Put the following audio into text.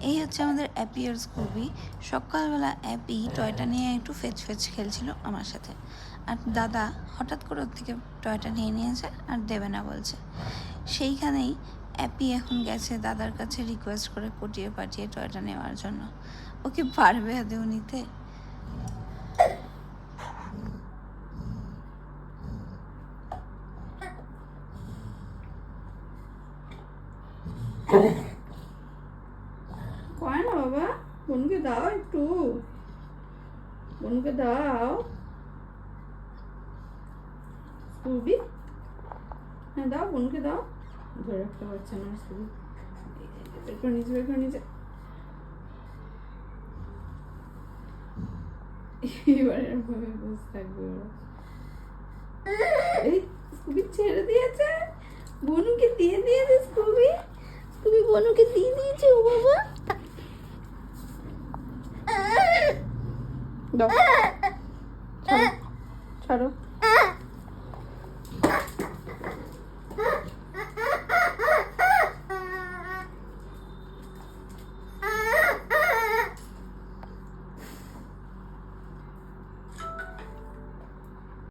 এই হচ্ছে আমাদের অ্যাপি আর স্কুবি। সকালবেলা অ্যাপি টয়টা নিয়ে একটু ফেচ ফেচ খেলছিল আমার সাথে, আর দাদা হঠাৎ করে ওর থেকে টয়টা নিয়ে নিয়েছে আর দেবে না বলছে। সেইখানেই অ্যাপি এখন গেছে দাদার কাছে রিকোয়েস্ট করে পটিয়ে পাঠিয়ে টয়টা নেওয়ার জন্য। ও কি পারবে আদেও নিতে? কয় না বাবা, বোনকে দাও একটু, বোনকে দাও। স্কুবি, হ্যাঁ দাও, বোনকে দাও। ধরে রাখতে পারছে না স্কুবি। বের করে নিচে, বের করে নিচে। এবার এরকমভাবে বসে থাকবে ওরা। এই স্কুবি ছেড়ে দিয়েছে, বনুকে দিয়ে দিয়েছে। স্কুবি, স্কুবি বনুকে দিয়ে দিয়েছে। ও বাবা, দাও, ছাড়ো ছাড়ো।